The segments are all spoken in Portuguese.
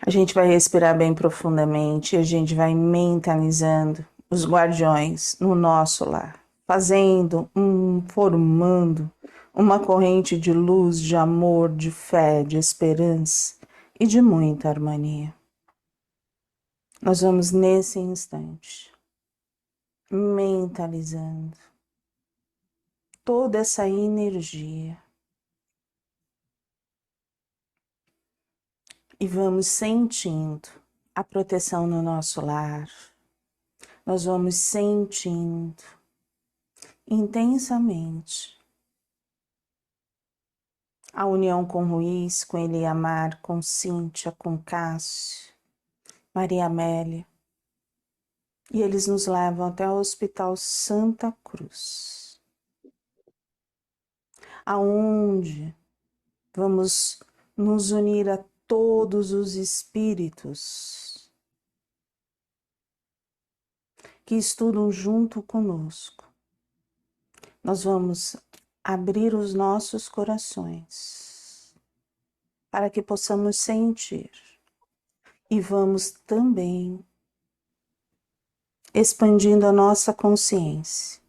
A gente vai respirar bem profundamente e a gente vai mentalizando os guardiões no nosso lar, formando uma corrente de luz, de amor, de fé, de esperança e de muita harmonia. Nós vamos nesse instante mentalizando toda essa energia e vamos sentindo a proteção no nosso lar. Nós vamos sentindo intensamente a união com Ruiz, com Eliamar, com Cíntia, com Cássio, Maria Amélia. E eles nos levam até o Hospital Santa Cruz, aonde vamos nos unir a todos os espíritos que estudam junto conosco. Nós vamos abrir os nossos corações para que possamos sentir e vamos também expandindo a nossa consciência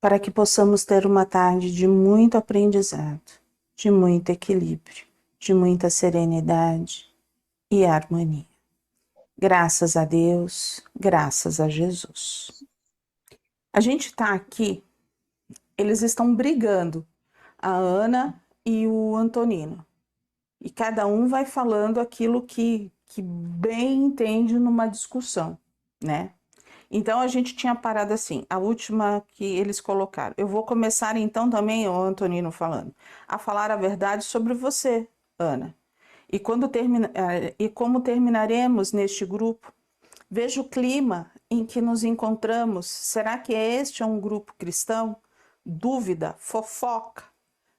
para que possamos ter uma tarde de muito aprendizado, de muito equilíbrio, de muita serenidade e harmonia. Graças a Deus, graças a Jesus. A gente está aqui, eles estão brigando, a Ana e o Antonino. E cada um vai falando aquilo que bem entende numa discussão, né? Então a gente tinha parado assim, a última que eles colocaram. Eu vou começar então também, o Antonino falando, a falar a verdade sobre você, Ana. E como terminaremos neste grupo? Veja o clima em que nos encontramos. Será que este é um grupo cristão? Dúvida, fofoca,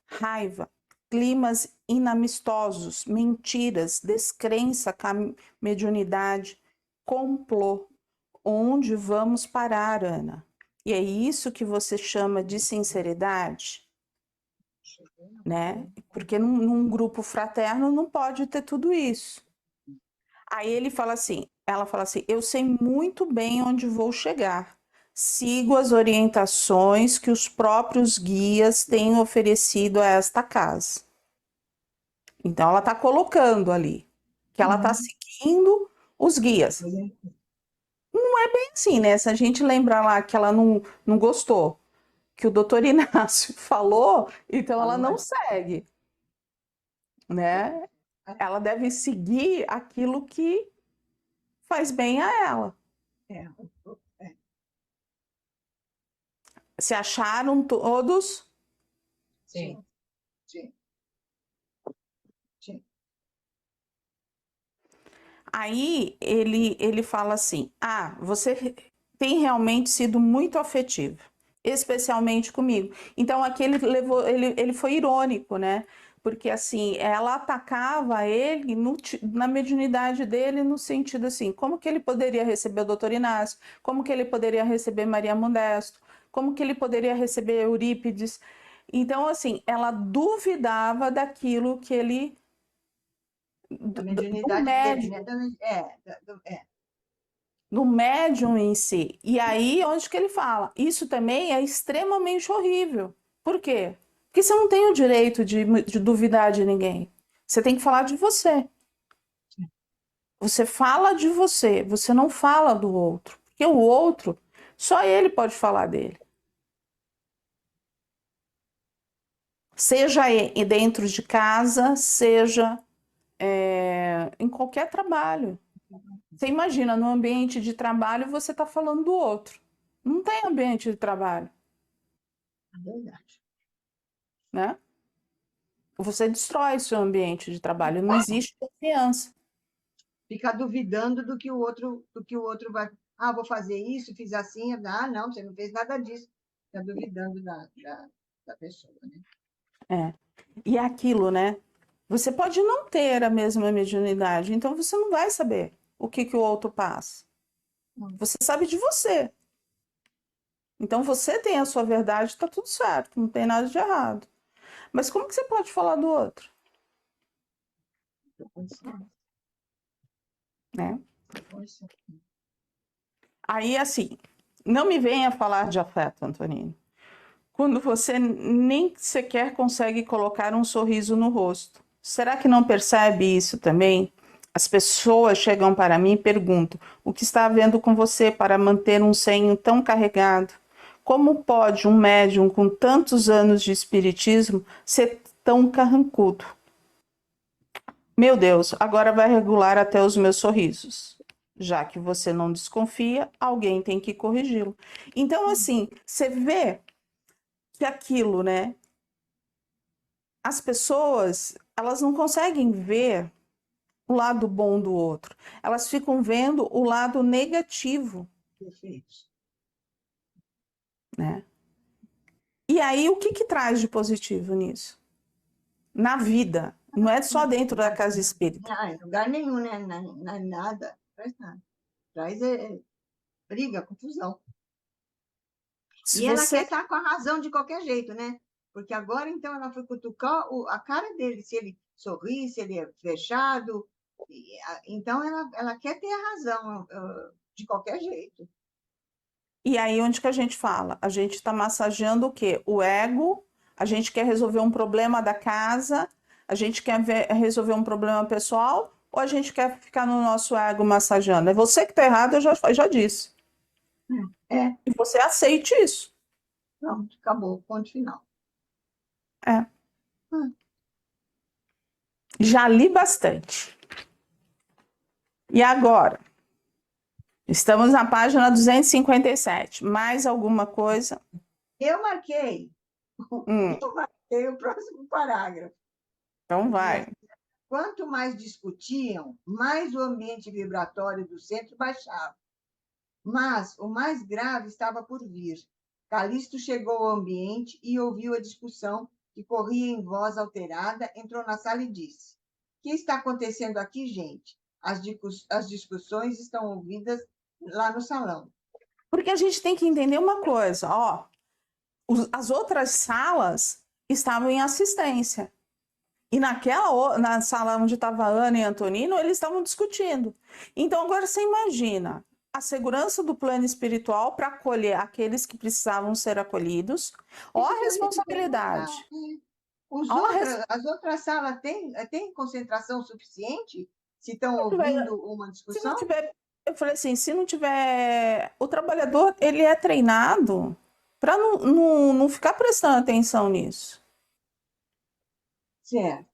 raiva, climas inamistosos, mentiras, descrença, mediunidade, complô. Onde vamos parar, Ana? E é isso que você chama de sinceridade, né? Porque num grupo fraterno não pode ter tudo isso. Aí ela fala assim, eu sei muito bem onde vou chegar. Sigo as orientações que os próprios guias têm oferecido a esta casa. Então ela está colocando ali que ela está seguindo os guias. Não é bem assim, né? Se a gente lembrar lá que ela não gostou, que o doutor Inácio falou, então ela não segue, né? Ela deve seguir aquilo que faz bem a ela. Se acharam todos? Sim. Sim. Sim. Aí ele fala assim: ah, você tem realmente sido muito afetivo, especialmente comigo. Então aqui ele foi irônico, né? Porque assim, ela atacava ele na mediunidade dele, no sentido assim, como que ele poderia receber o doutor Inácio? Como que ele poderia receber Maria Modesto? Como que ele poderia receber Eurípides? Então, assim, ela duvidava daquilo que ele Da do mediunidade dele, médium, né? no médium em si. E aí, onde que ele fala? Isso também é extremamente horrível. Por quê? Porque você não tem o direito de duvidar de ninguém. Você tem que falar de você. Você fala de você, você não fala do outro. Porque o outro, só ele pode falar dele. Seja dentro de casa, seja em qualquer trabalho. Você imagina, no ambiente de trabalho, você está falando do outro. Não tem ambiente de trabalho, É verdade. né? Você destrói seu ambiente de trabalho, não existe confiança. Ficar duvidando do que o outro vai. Ah, vou fazer isso, fiz assim. Ah, não, você não fez nada disso. Fica duvidando da pessoa, né? É. E é aquilo, né? Você pode não ter a mesma mediunidade, então você não vai saber o que o outro passa. Você sabe de você. Então você tem a sua verdade, tá tudo certo, não tem nada de errado. Mas como que você pode falar do outro? né? Poxa. Aí, assim, não me venha falar de afeto, Antonino, quando você nem sequer consegue colocar um sorriso no rosto. Será que não percebe isso também? As pessoas chegam para mim e perguntam: o que está havendo com você para manter um senho tão carregado? Como pode um médium com tantos anos de espiritismo ser tão carrancudo? Meu Deus, agora vai regular até os meus sorrisos. Já que você não desconfia, alguém tem que corrigi-lo. Então, assim, você vê que aquilo, né? As pessoas, elas não conseguem ver o lado bom do outro. Elas ficam vendo o lado negativo, Perfeito. né? E aí, o que que traz de positivo nisso? Na vida, não é só dentro da casa espírita. Ah, em lugar nenhum, né? Nada, traz nada. Traz briga, confusão. Se E ela quer você estar com a razão de qualquer jeito, né? Porque agora, então, ela foi cutucar a cara dele, se ele sorri, se ele é fechado. Então, ela quer ter a razão de qualquer jeito. E aí, onde que a gente fala? A gente está massageando o quê? O ego, a gente quer resolver um problema da casa, a gente quer resolver um problema pessoal, ou a gente quer ficar no nosso ego massageando? É você que está errado, eu já disse. É, E você aceite isso. pronto, acabou, ponto final. É. Hum. Já li bastante. E agora? Estamos na página 257. Mais alguma coisa? Eu marquei, Hum, eu marquei o próximo parágrafo. então Diz vai. assim, quanto mais discutiam, mais o ambiente vibratório do centro baixava. Mas o mais grave estava por vir. Calixto chegou ao ambiente e ouviu a discussão que corria em voz alterada, entrou na sala e disse: o que está acontecendo aqui, gente? As discussões estão ouvidas lá no salão. Porque a gente tem que entender uma coisa, ó. As outras salas estavam em assistência. E na sala onde estava Ana e Antonino, eles estavam discutindo. Então, agora você imagina a segurança do plano espiritual para acolher aqueles que precisavam ser acolhidos. Ó Isso a que eu ia te perguntar. responsabilidade. Os Ó a res... as outras salas têm concentração suficiente se estão ouvindo uma Se não discussão? tiver, eu falei assim, se não tiver, o trabalhador, ele é treinado para não ficar prestando atenção nisso. Certo.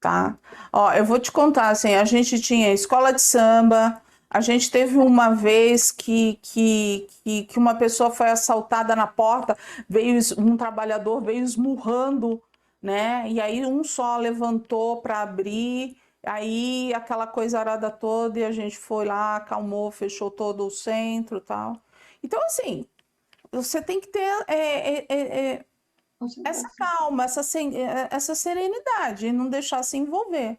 Tá? Ó, eu vou te contar, assim, a gente tinha escola de samba, a gente teve uma vez que uma pessoa foi assaltada na porta, um trabalhador veio esmurrando, né? E aí um só levantou para abrir, aí aquela coisa arada toda e a gente foi lá, acalmou, fechou todo o centro e tal. Então, assim, você tem que ter essa Concentração. calma, essa serenidade, e não deixar se envolver.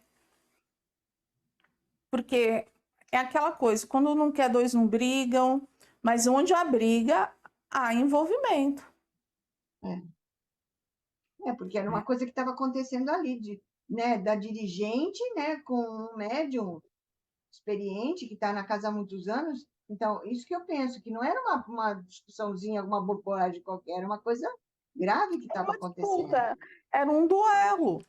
Porque é aquela coisa, quando não quer, dois não brigam, mas onde há briga, há envolvimento. Porque era uma coisa que estava acontecendo ali, né, da dirigente, né, com um médium experiente que está na casa há muitos anos. Então, isso que eu penso, que não era uma discussãozinha, alguma bobagem qualquer, era uma coisa grave que Era estava uma acontecendo. disputa, era um duelo,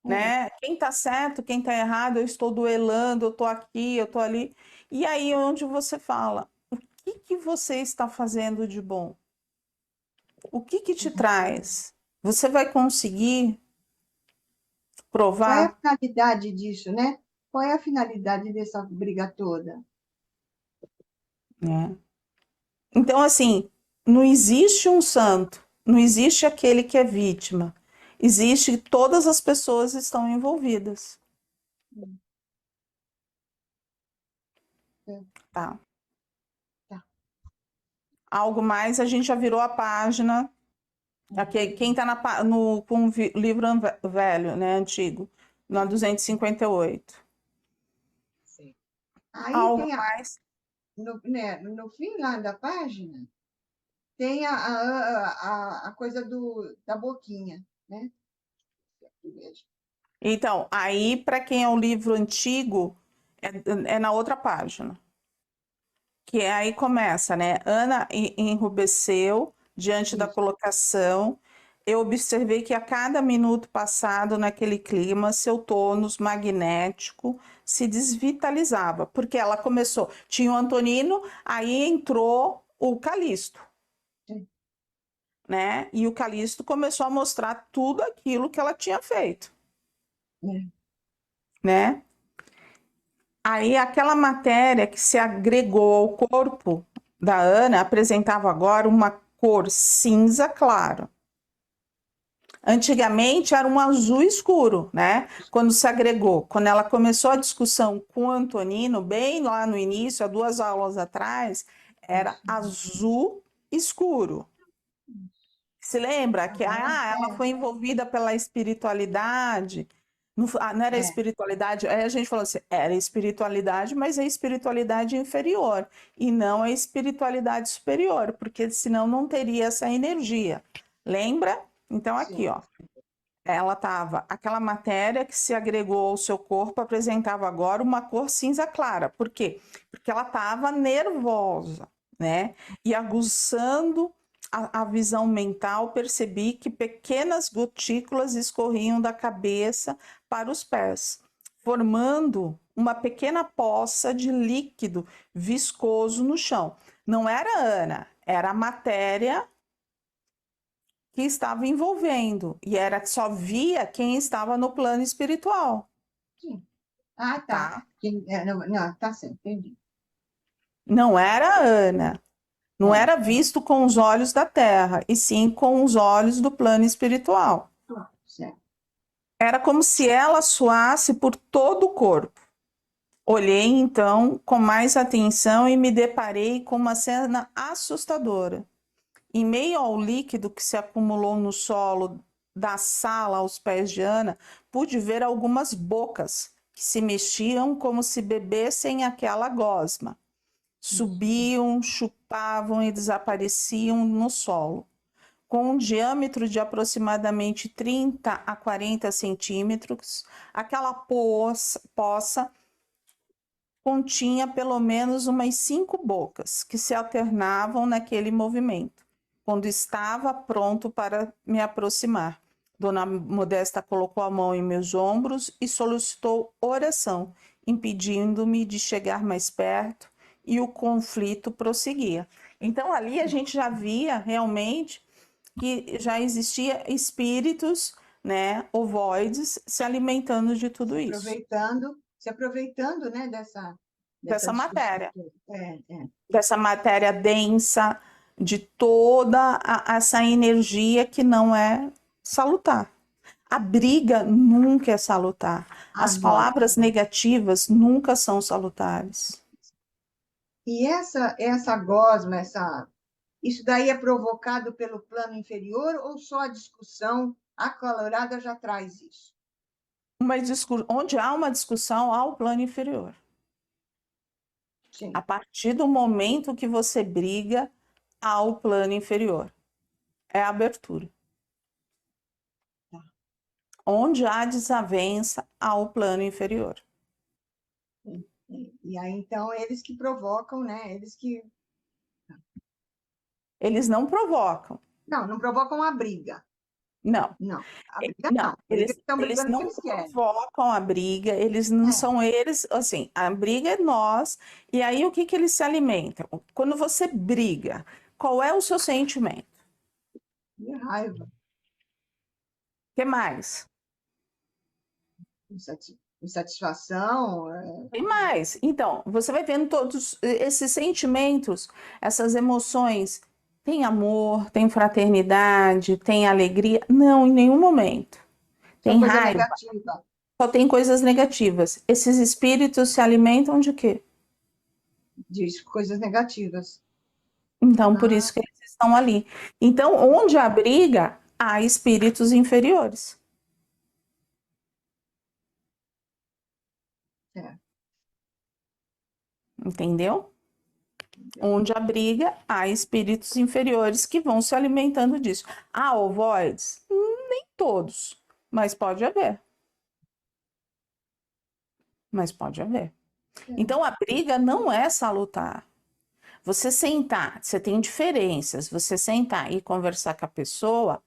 É, né? Quem está certo, quem está errado, eu estou duelando, eu estou aqui, eu estou ali. E aí onde você fala, o que que você está fazendo de bom? O que que te traz? Você vai conseguir qual é a provar, finalidade disso, né? Qual é a finalidade dessa briga toda? né? Então, assim, não existe um santo, não existe aquele que é vítima. Existe todas as pessoas estão envolvidas, É, tá? tá. Algo mais, a gente já virou a página. Aqui, quem está com o livro velho, né, antigo, na 258. Sim. Aí Algo tem mais. no fim lá da página, tem a coisa da boquinha, né? Aqui mesmo. Então, aí, para quem é o livro antigo, É na outra página. Que aí começa, né? Ana enrubesceu diante da Isso. colocação. Eu observei que a cada minuto passado naquele clima, seu tônus magnético se desvitalizava, porque ela começou, tinha o Antonino, aí entrou o Calixto, Sim. né? E o Calixto começou a mostrar tudo aquilo que ela tinha feito, É. né? Aí aquela matéria que se agregou ao corpo da Ana apresentava agora uma cor cinza claro. Antigamente era um azul escuro, né? Quando se agregou, quando ela começou a discussão com o Antonino, bem lá no início, há 2 aulas atrás, era Isso. azul escuro. Se lembra que Aham. ela foi envolvida pela espiritualidade? Não era É. espiritualidade? Aí a gente falou assim, era espiritualidade, mas é espiritualidade inferior e não é espiritualidade superior, porque senão não teria essa energia. Lembra? Então aqui, Sim. ó, ela estava, aquela matéria que se agregou ao seu corpo apresentava agora uma cor cinza clara. Por quê? Porque ela estava nervosa, né? E aguçando a visão mental, percebi que pequenas gotículas escorriam da cabeça para os pés, formando uma pequena poça de líquido viscoso no chão. Não era Ana, era a matéria que estava envolvendo, e era só via quem estava no plano espiritual, Sim. Ah, tá. tá? Não, não, tá certo, entendi. Não era Ana, não É. era visto com os olhos da terra, e sim com os olhos do plano espiritual. Certo. Era como se ela suasse por todo o corpo. Olhei então com mais atenção e me deparei com uma cena assustadora. Em meio ao líquido que se acumulou no solo da sala aos pés de Ana, pude ver algumas bocas que se mexiam como se bebessem aquela gosma. Subiam, chupavam e desapareciam no solo. Com um diâmetro de aproximadamente 30 a 40 centímetros, aquela poça continha pelo menos umas 5 bocas que se alternavam naquele movimento. Quando estava pronto para me aproximar, Dona Modesta colocou a mão em meus ombros e solicitou oração, impedindo-me de chegar mais perto, e o conflito prosseguia. Então ali a gente já via realmente que já existia espíritos, né, ovoides se alimentando de tudo isso, Se aproveitando, né, dessa dessa discussão matéria. toda. É. Dessa matéria densa, de toda essa energia que não é salutar. A briga nunca é salutar. Ah, As não. palavras negativas nunca são salutares. E essa gosma, isso daí é provocado pelo plano inferior ou só a discussão acalorada já traz isso? Onde há uma discussão, há o plano inferior. A Sim. partir do momento que você briga, há o plano inferior. É a abertura. Tá. Onde há desavença, há o plano inferior. E aí, então, eles que provocam, né? Eles que. Eles não provocam. Não, não provocam a briga. Não. Não, a briga não. Não, A briga estão eles brigando porque não eles querem. provocam a briga, eles não É, são eles, assim, a briga é nós, e aí o que que eles se alimentam? Quando você briga, qual é o seu sentimento? de raiva, O que mais? insatisfação. Tem mais. Então, você vai vendo todos esses sentimentos, essas emoções. Tem amor, tem fraternidade, tem alegria? Não, em nenhum momento. Só Tem coisa raiva, negativa. só tem coisas negativas. Esses espíritos se alimentam de quê? Diz coisas negativas. Então, por Ah, isso que eles estão ali. Então, onde há briga, há espíritos inferiores. é. Entendeu? Entendeu? Onde há briga, há espíritos inferiores que vão se alimentando disso. Há ovoides? Nem todos, mas pode haver. Mas pode haver. Então a briga não é salutar. Você sentar, você tem diferenças, você sentar e conversar com a pessoa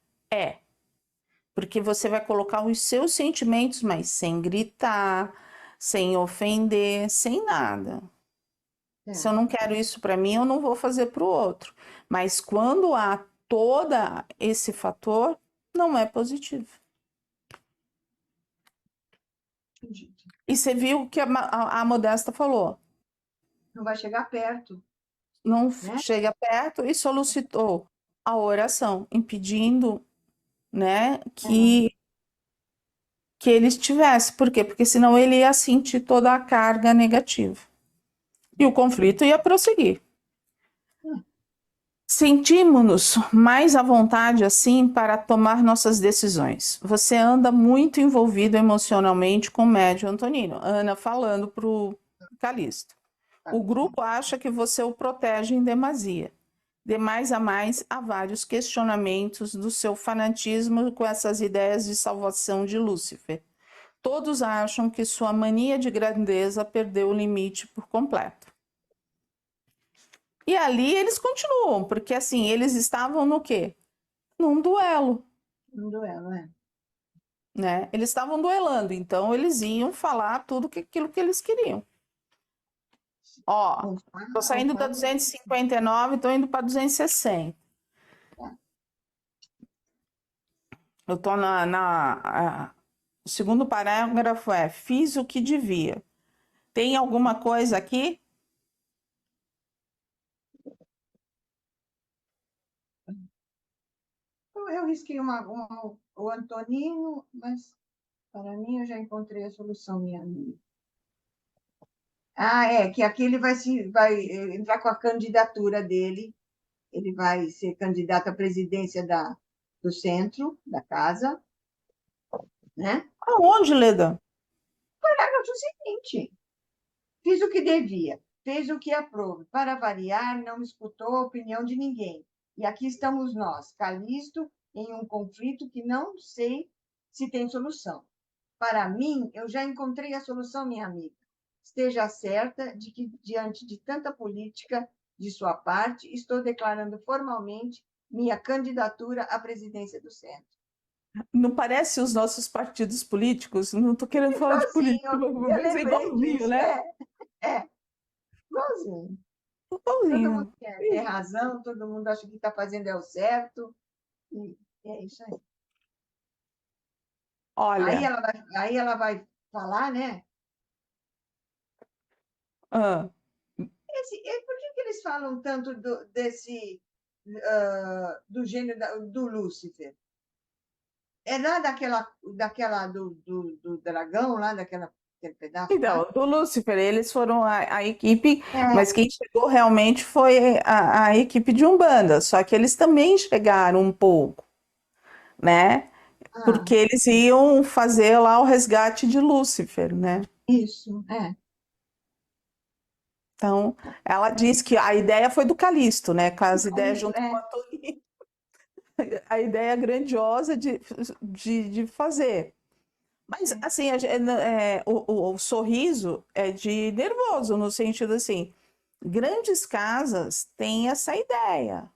porque você vai colocar os seus sentimentos, mas sem gritar, sem ofender, sem nada. Se eu não quero isso para mim, eu não vou fazer para o outro. Mas quando há todo esse fator, não é positivo. E você viu o que a Modesta falou. Não vai chegar perto, Não né? chega perto e solicitou a oração, impedindo, né, que ele estivesse. Por quê? Porque senão ele ia sentir toda a carga negativa. E o conflito ia prosseguir. Sentimos-nos mais à vontade assim para tomar nossas decisões. Você anda muito envolvido emocionalmente com o médio Antonino. Ana falando para o Calixto. O grupo acha que você o protege em demasia. De mais a mais, há vários questionamentos do seu fanatismo com essas ideias de salvação de Lúcifer. Todos acham que sua mania de grandeza perdeu o limite por completo. E ali eles continuam, porque assim, eles estavam no quê? Num duelo, Um duelo, é. né? Eles estavam duelando, então eles iam falar aquilo que eles queriam. Ó, tô saindo da 259, tô indo para 260. Eu tô o segundo parágrafo fiz o que devia. Tem alguma coisa aqui? Eu risquei o Antonino, mas para mim eu já encontrei a solução, minha amiga. Que aqui ele vai entrar com a candidatura dele, ele vai ser candidato à presidência do centro, da casa, né? Aonde, Leda? Parágrafo seguinte: fiz o que devia, fez o que aprove. Para variar, não escutou a opinião de ninguém. E aqui estamos nós, Calixto, em um conflito que não sei se tem solução. Para mim, eu já encontrei a solução, minha amiga. Esteja certa de que, diante de tanta política de sua parte, estou declarando formalmente minha candidatura à presidência do Centro. Não parece os nossos partidos políticos? Não estou querendo falar de política, Igualzinho, eu mas é lembrei igualzinho, disso. né? Igualzinho. Todo mundo Igualzinho. quer ter razão, todo mundo acha que está fazendo o certo. E é isso aí. Olha, Aí ela vai falar, né? ah, Por que eles falam tanto do gênio do Lúcifer? É lá do dragão, lá aquele pedaço lá? então, do Lúcifer, eles foram a equipe, É. mas quem chegou realmente foi a equipe de Umbanda, só que eles também chegaram um pouco, né? Ah, Porque eles iam fazer lá o resgate de Lúcifer, né? isso, é. Então, ela diz que a ideia foi do Calixto, né? Com as ideias Isso, junto com a Toninho, a ideia grandiosa de fazer. Mas, assim, o sorriso é de nervoso, no sentido assim, grandes casas têm essa ideia,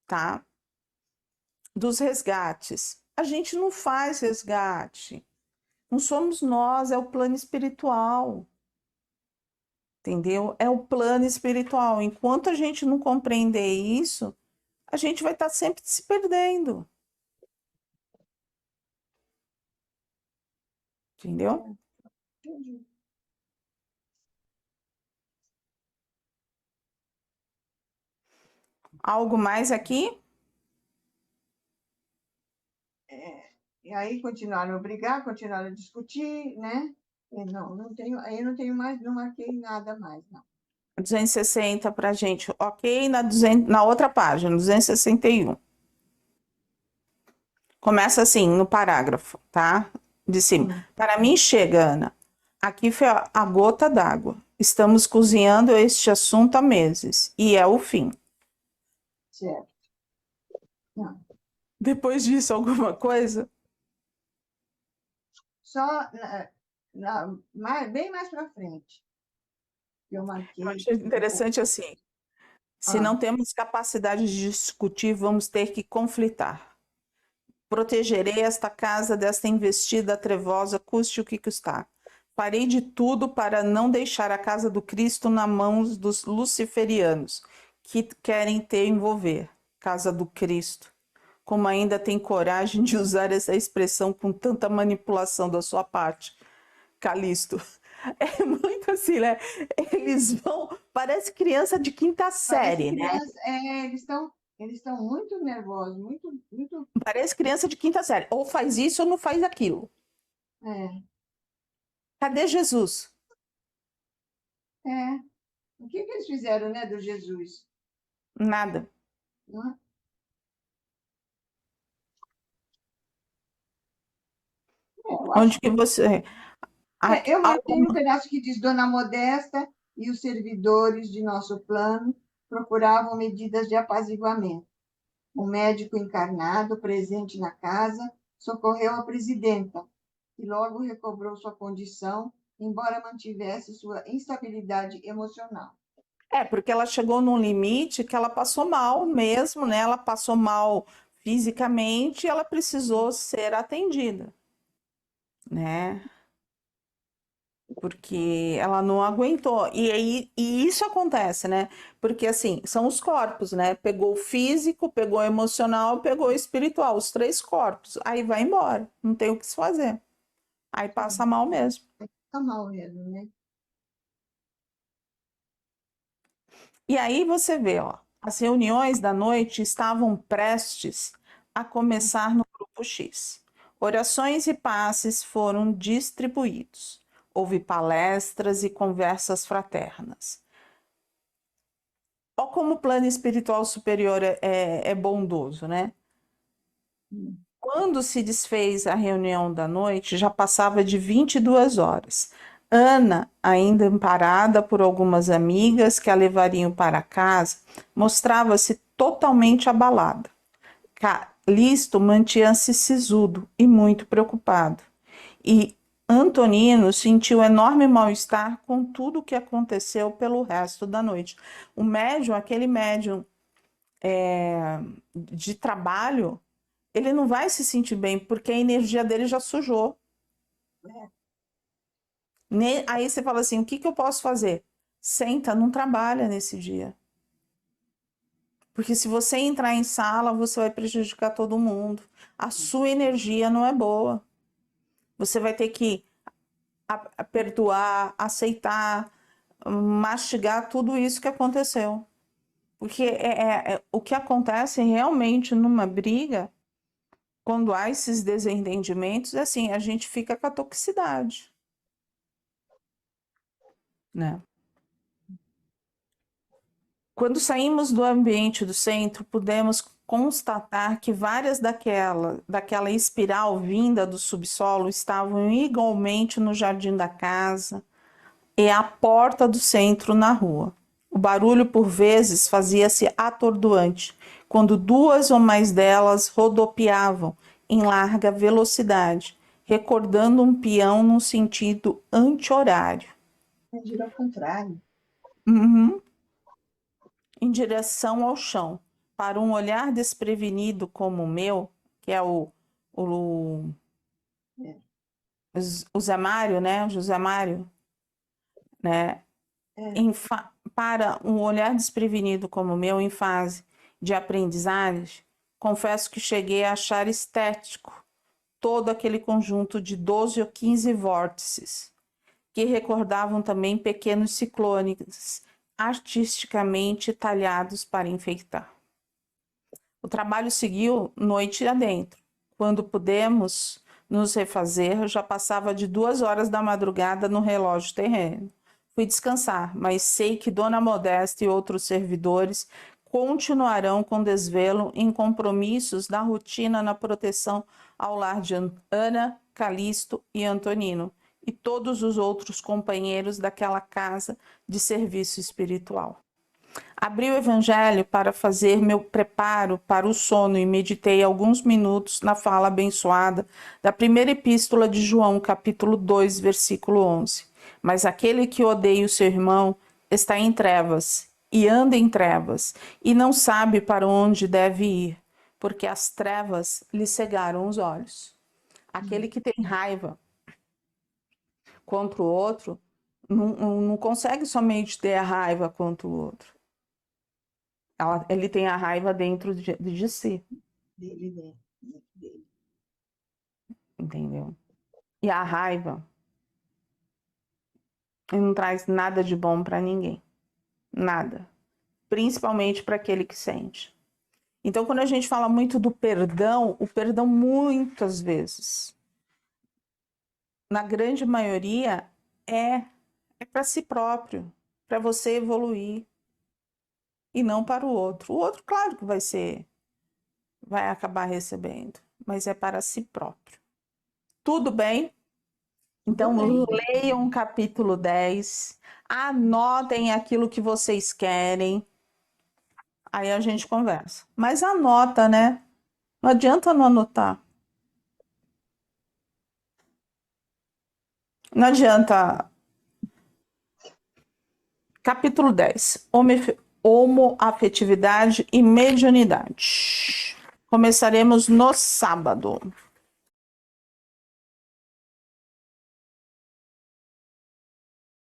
tá? Dos resgates. A gente não faz resgate. Não somos nós, é o plano espiritual. Entendeu? É o plano espiritual. Enquanto a gente não compreender isso, a gente vai estar sempre se perdendo. Entendeu? Entendi. Algo mais aqui? E aí continuaram a brigar, continuaram a discutir, né? Aí não tenho mais, não marquei nada mais, não. 260 para a gente, ok? Na outra página, 261. Começa assim, no parágrafo, tá? De cima. Para mim, chega, Ana. Aqui foi a gota d'água. Estamos cozinhando este assunto há meses. E é o fim. Certo. Não. Depois disso, alguma coisa? Só bem mais para frente. que eu Eu marquei. achei interessante assim. Se Ah, não temos capacidade de discutir, vamos ter que conflitar. Protegerei esta casa desta investida trevosa, custe o que custar. Farei de tudo para não deixar a casa do Cristo nas mãos dos luciferianos, que querem te envolver. Casa do Cristo. Como ainda tem coragem de usar essa expressão com tanta manipulação da sua parte, Calixto. É muito assim, né? Eles vão, parece criança de quinta parece série, né? criança, eles estão muito nervosos, muito, muito. Parece criança de quinta série. Ou faz isso ou não faz aquilo. É, Cadê Jesus? é. O que eles fizeram, né, do Jesus? Nada. Não é? Eu Onde acho. que você. Eu marquei um Alguma... pedaço que diz: Dona Modesta e os servidores de nosso plano procuravam medidas de apaziguamento. O médico encarnado, presente na casa, socorreu a presidenta, que logo recobrou sua condição, embora mantivesse sua instabilidade emocional. É, porque ela chegou num limite que ela passou mal mesmo, né? Ela passou mal fisicamente e ela precisou ser atendida, né? Porque ela não aguentou. E isso acontece, né? Porque assim, são os corpos, né? Pegou o físico, pegou o emocional, pegou o espiritual, os três corpos. Aí vai embora, não tem o que se fazer. Aí passa mal mesmo. Tá mal mesmo, né? E aí você vê, ó, as reuniões da noite estavam prestes a começar no grupo X. Orações e passes foram distribuídos. Houve palestras e conversas fraternas. Ó como o plano espiritual superior é bondoso, né? Quando se desfez a reunião da noite, já passava de 22 horas. Ana, ainda amparada por algumas amigas que a levariam para casa, mostrava-se totalmente abalada. Calixto mantinha-se sisudo e muito preocupado. E Antonino sentiu enorme mal-estar com tudo o que aconteceu pelo resto da noite. O médium, aquele médium de trabalho, ele não vai se sentir bem, porque a energia dele já sujou. Aí você fala assim: o que que eu posso fazer? Senta, não trabalha nesse dia. Porque se você entrar em sala, você vai prejudicar todo mundo. A sua energia não é boa. Você vai ter que perdoar, aceitar, mastigar tudo isso que aconteceu. Porque o que acontece realmente numa briga, quando há esses desentendimentos, é assim, a gente fica com a toxicidade, né? Quando saímos do ambiente do centro, pudemos constatar que várias daquela espiral vinda do subsolo estavam igualmente no jardim da casa e à porta do centro na rua. O barulho, por vezes, fazia-se atordoante, quando duas ou mais delas rodopiavam em larga velocidade, recordando um peão num sentido anti-horário. Gira ao contrário. Uhum. Em direção ao chão. Para um olhar desprevenido como o meu, que é o, É, o Zé Mário, né? O José Mário, né? é, Para um olhar desprevenido como o meu, em fase de aprendizagem, confesso que cheguei a achar estético todo aquele conjunto de 12 ou 15 vórtices, que recordavam também pequenos ciclones artisticamente talhados para enfeitar. O trabalho seguiu noite adentro. Quando pudemos nos refazer, já passava de 2 horas da madrugada no relógio terreno. Fui descansar, mas sei que Dona Modesta e outros servidores continuarão com desvelo em compromissos da rotina na proteção ao lar de Ana, Calixto e Antonino e todos os outros companheiros daquela casa de serviço espiritual. Abri o Evangelho para fazer meu preparo para o sono e meditei alguns minutos na fala abençoada da primeira epístola de João, capítulo 2, versículo 11. Mas aquele que odeia o seu irmão está em trevas e anda em trevas e não sabe para onde deve ir, porque as trevas lhe cegaram os olhos. Aquele que tem raiva contra o outro não consegue somente ter a raiva contra o outro. Ele tem a raiva dentro de si. Dele. Entendeu? E a raiva não traz nada de bom para ninguém. Nada. Principalmente para aquele que sente. Então, quando a gente fala muito do perdão, o perdão muitas vezes, na grande maioria, é para si próprio, para você evoluir e não para o outro. O outro, claro que vai acabar recebendo, mas é para si próprio. Tudo bem? Então, leiam o capítulo 10, anotem aquilo que vocês querem, aí a gente conversa. Mas anota, né? Não adianta não anotar. Não adianta. Capítulo 10. Homoafetividade e mediunidade. Começaremos no sábado.